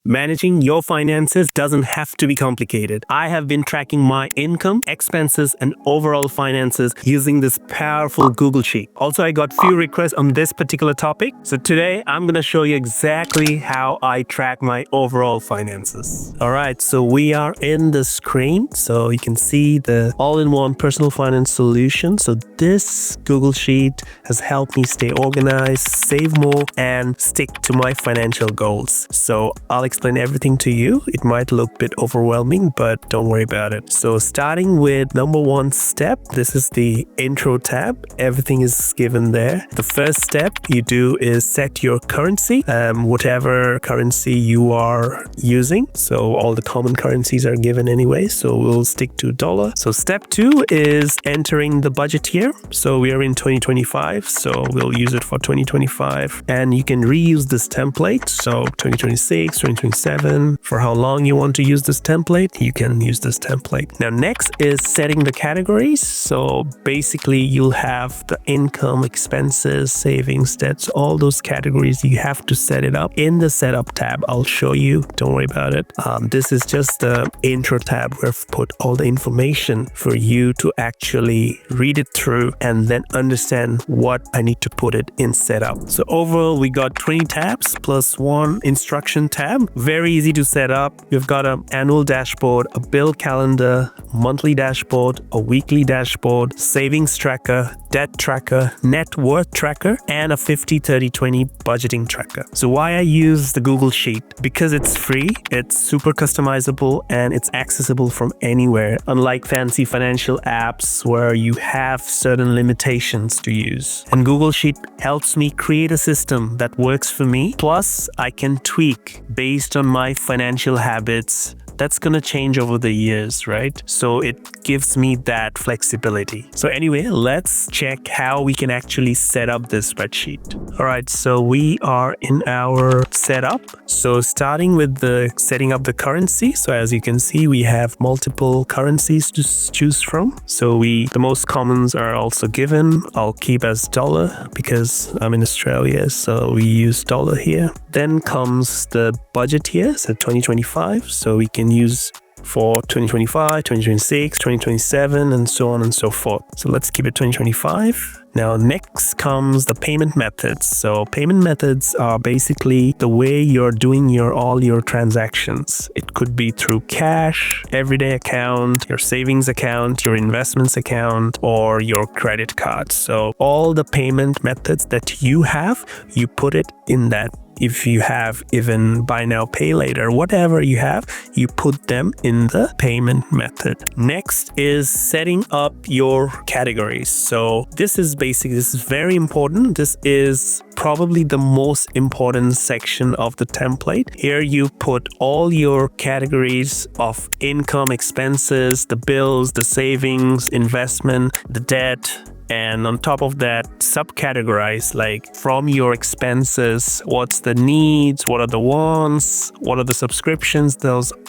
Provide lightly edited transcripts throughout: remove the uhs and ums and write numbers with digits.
Managing your finances doesn't have to be complicated. I have been tracking my income, expenses, and overall finances using this powerful Google Sheet. Also, I got few requests on this particular topic. So today, I'm going to show you exactly how I track my overall finances. All right, so we are in the screen. So you can see the all-in-one personal finance solution. So this Google Sheet has helped me stay organized, save more, and stick to my financial goals. So I'll explain everything to you. It might look a bit overwhelming, but don't worry about it. So starting with number one step, this is the intro tab. Everything is given there. The first step you do is set your currency, whatever currency you are using. So all the common currencies are given anyway, so we'll stick to dollar. So step two is entering the budget year. So we are in 2025, so we'll use it for 2025, and you can reuse this template. So 2026, 2027, for how long you want to use this template, you can use this template. Now next is setting the categories. So basically you'll have the income, expenses, savings, debts, all those categories. You have to set it up in the setup tab. I'll show you, don't worry about it. This is just the intro tab where I've put all the information for you to actually read it through and then understand what I need to put it in setup. So overall we got 20 tabs plus one instruction tab. Very easy to set up. We've got an annual dashboard, a bill calendar, monthly dashboard, a weekly dashboard, savings tracker, debt tracker, net worth tracker, and a 50-30-20 budgeting tracker. So why I use the Google Sheet? Because it's free, it's super customizable, and it's accessible from anywhere, unlike fancy financial apps where you have certain limitations to use. And Google Sheet helps me create a system that works for me. Plus, I can tweak based on my financial habits. That's going to change over the years, right? So it gives me that flexibility. So anyway, let's check how we can actually set up this spreadsheet. All right, so we are in our setup. So starting with the setting up the currency. So as you can see, we have multiple currencies to choose from. So the most commons are also given. I'll keep as dollar because I'm in Australia, so we use dollar here. Then comes the budget year, so 2025. So we can use for 2025, 2026, 2027, and so on and so forth. So let's keep it 2025. Now next comes the payment methods. So payment methods are basically the way you're doing all your transactions. It could be through cash, everyday account, your savings account, your investments account, or your credit card. So all the payment methods that you have, you put it in that. If you have even buy now, pay later, whatever you have, you put them in the payment method. Next is setting up your categories. So this is very important. This is probably the most important section of the template. Here you put all your categories of income, expenses, the bills, the savings, investment, the debt. And on top of that, subcategorize, like from your expenses, what's the needs, what are the wants, what are the subscriptions,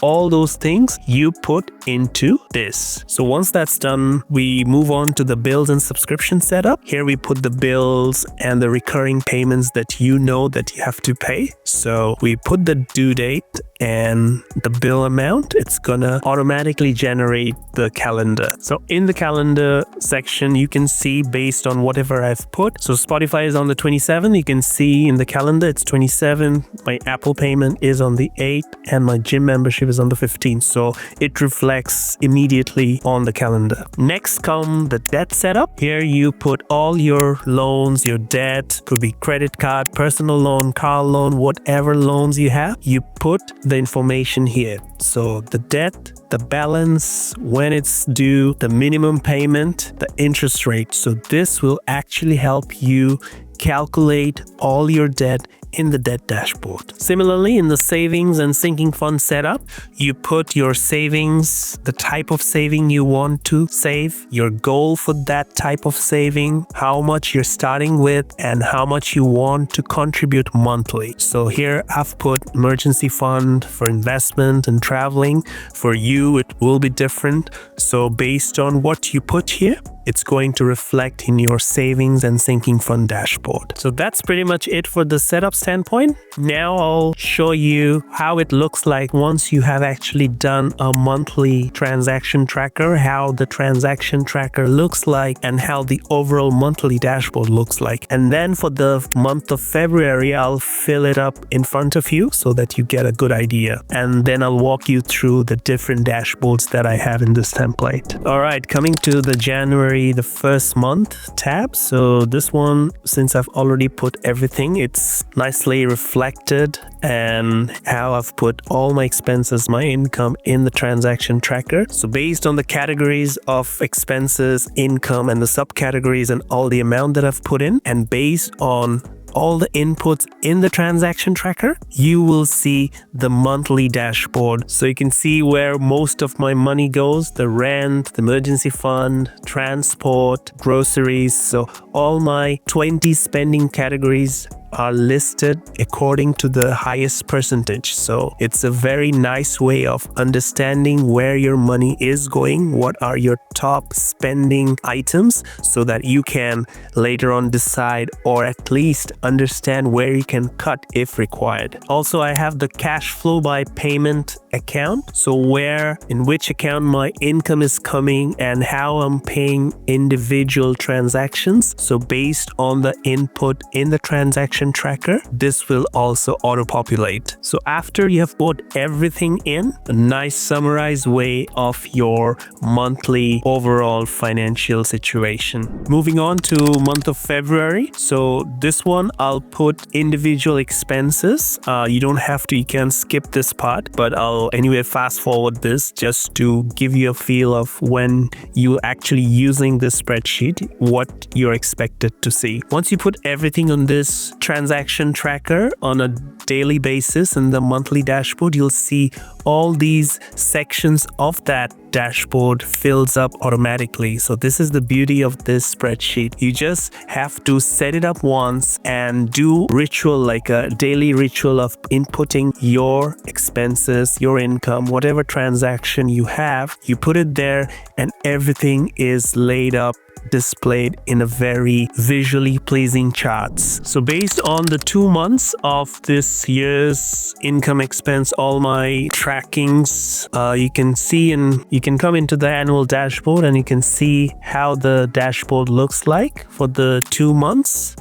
all those things you put into this. So once that's done, we move on to the bills and subscription setup. Here we put the bills and the recurring payments that you know that you have to pay. So we put the due date and the bill amount. It's gonna automatically generate the calendar. So in the calendar section, you can see based on whatever I've put. So Spotify is on the 27th. You can see in the calendar it's 27. My Apple payment is on the 8th and my gym membership is on the 15th. So it reflects immediately on the calendar. Next come the debt setup. Here you put all your loans, your debt, could be credit card, personal loan, car loan, whatever loans you have, you put the information here. So the debt, the balance, when it's due, the minimum payment, the interest rate. So this will actually help you calculate all your debt in the debt dashboard. Similarly, in the savings and sinking fund setup, you put your savings, the type of saving you want to save, your goal for that type of saving, how much you're starting with, and how much you want to contribute monthly. So here I've put emergency fund for investment and traveling. For you, it will be different. So based on what you put here, it's going to reflect in your savings and sinking fund dashboard. So that's pretty much it for the setup standpoint. Now I'll show you how it looks like once you have actually done a monthly transaction tracker, how the transaction tracker looks like and how the overall monthly dashboard looks like. And then for the month of February, I'll fill it up in front of you so that you get a good idea. And then I'll walk you through the different dashboards that I have in this template. All right, coming to the January, the first month tab. So this one, since I've already put everything, it's nicely reflected and how I've put all my expenses, my income in the transaction tracker. So based on the categories of expenses, income, and the subcategories and all the amount that I've put in, and based on all the inputs in the transaction tracker, you will see the monthly dashboard. So you can see where most of my money goes: the rent, the emergency fund, transport, groceries. So all my 20 spending categories are listed according to the highest percentage. So it's a very nice way of understanding where your money is going, what are your top spending items, so that you can later on decide or at least understand where you can cut if required. Also, I have the cash flow by payment account, so where in which account my income is coming and how I'm paying individual transactions. So based on the input in the transaction tracker, this will also auto-populate. So after you have put everything in, a nice summarized way of your monthly overall financial situation. Moving on to month of February. So this one, I'll put individual expenses. You don't have to, you can skip this part, but I'll anyway fast forward this just to give you a feel of when you're actually using this spreadsheet, what you're expected to see. Once you put everything on this transaction tracker on a daily basis in the monthly dashboard, you'll see all these sections of that dashboard fills up automatically. So this is the beauty of this spreadsheet. You just have to set it up once and do ritual, like a daily ritual of inputting your expenses, your income, whatever transaction you have, you put it there and everything is laid up, displayed in a very visually pleasing charts. So based on the 2 months of this year's income expense, all my trackings, you can see, and you can come into the annual dashboard and you can see how the dashboard looks like for the 2 months.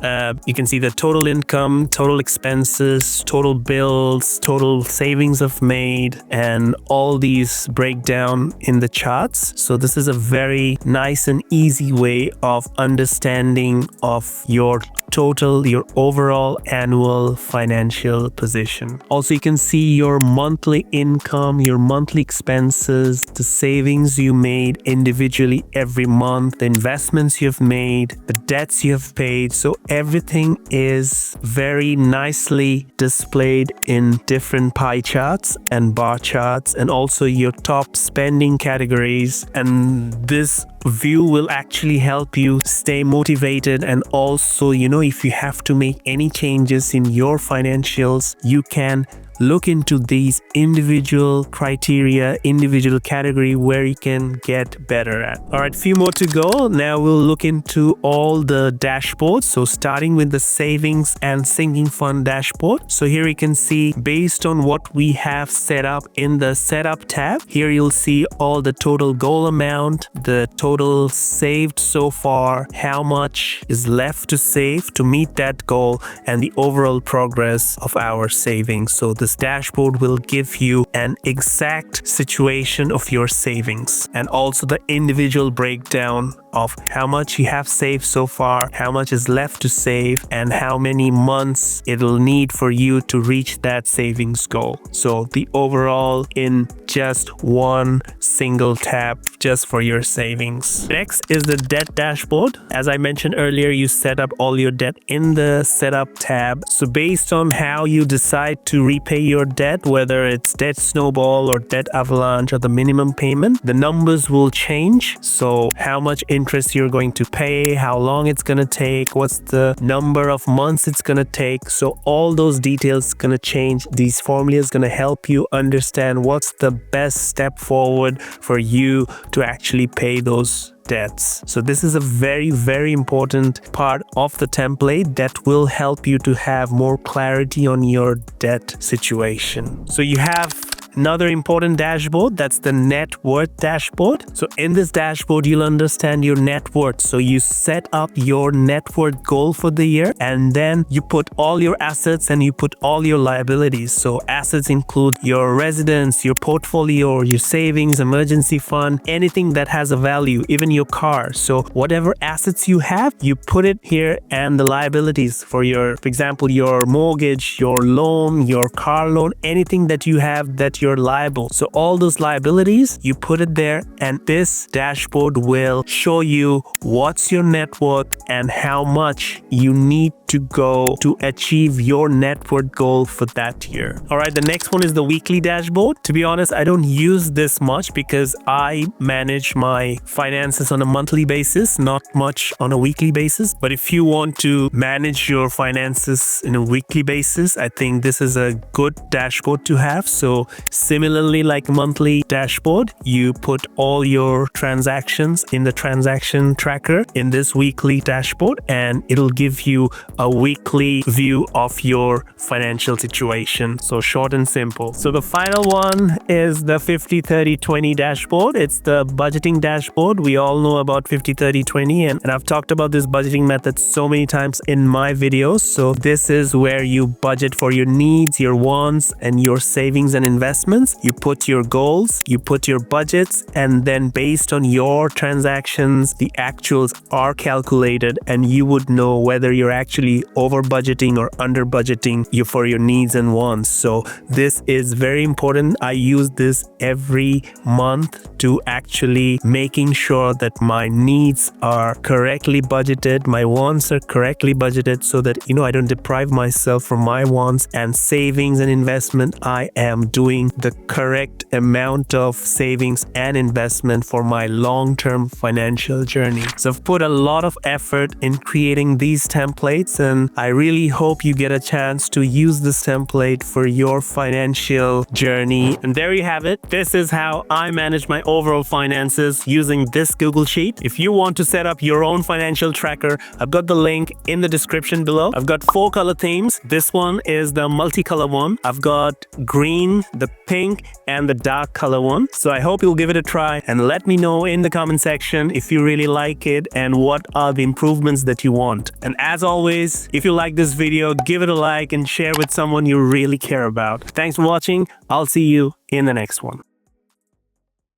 You can see the total income, total expenses, total bills, total savings I've made, and all these break down in the charts. So this is a very nice and easy way of understanding of your total, your overall annual financial position. Also, you can see your monthly income, your monthly expenses, the savings you made individually every month, the investments you've made, the debts you have paid. So everything is very nicely displayed in different pie charts and bar charts, and also your top spending categories. And this view will actually help you stay motivated, and also, if you have to make any changes in your financials, you can look into these individual criteria, individual category where you can get better at. All right, few more to go. Now we'll look into all the dashboards. So starting with the savings and sinking fund dashboard. So here you can see based on what we have set up in the setup tab, here you'll see all the total goal amount, the total saved so far, how much is left to save to meet that goal, and the overall progress of our savings. So this dashboard will give you an exact situation of your savings and also the individual breakdown of how much you have saved so far, how much is left to save, and how many months it'll need for you to reach that savings goal. So the overall in just one single tab just for your savings. Next is the debt dashboard. As I mentioned earlier, you set up all your debt in the setup tab. So based on how you decide to repay your debt, whether it's debt snowball or debt avalanche or the minimum payment, the numbers will change. So how much interest you're going to pay, how long it's going to take, what's the number of months it's going to take. So all those details going to change. These formulas going to help you understand what's the best step forward for you to actually pay those debts. So this is a very important part of the template that will help you to have more clarity on your debt situation. So you have another important dashboard, that's the net worth dashboard. So in this dashboard, you'll understand your net worth. So you set up your net worth goal for the year, and then you put all your assets and you put all your liabilities. So assets include your residence, your portfolio, your savings, emergency fund, anything that has a value, even your car. So whatever assets you have, you put it here, and the liabilities for example, your mortgage, your loan, your car loan, anything that you have that you're liable. So all those liabilities, you put it there, and this dashboard will show you what's your net worth and how much you need to go to achieve your net worth goal for that year. All right, the next one is the weekly dashboard. To be honest, I don't use this much because I manage my finances on a monthly basis, not much on a weekly basis. But if you want to manage your finances in a weekly basis, I think this is a good dashboard to have. So similarly, like monthly dashboard, you put all your transactions in the transaction tracker in this weekly dashboard, and it'll give you a weekly view of your financial situation. So short and simple. So the final one is the 50-30-20 dashboard. It's the budgeting dashboard. We all know about 50-30-20, and I've talked about this budgeting method so many times in my videos. So this is where you budget for your needs, your wants, and your savings and investments. You put your goals, you put your budgets, and then based on your transactions, the actuals are calculated, and you would know whether you're actually over budgeting or under budgeting for your needs and wants. So this is very important. I use this every month to actually making sure that my needs are correctly budgeted, my wants are correctly budgeted, so that I don't deprive myself from my wants, and savings and investment, I am doing the correct amount of savings and investment for my long-term financial journey. So I've put a lot of effort in creating these templates, and I really hope you get a chance to use this template for your financial journey. And there you have it. This is how I manage my overall finances using this Google Sheet. If you want to set up your own financial tracker, I've got the link in the description below. I've got 4 color themes. This one is the multicolor one. I've got green, the pink, and the dark color one. So I hope you'll give it a try, and let me know in the comment section if you really like it and what are the improvements that you want. And as always, if you like this video, give it a like and share with someone you really care about. Thanks for watching. I'll see you in the next one.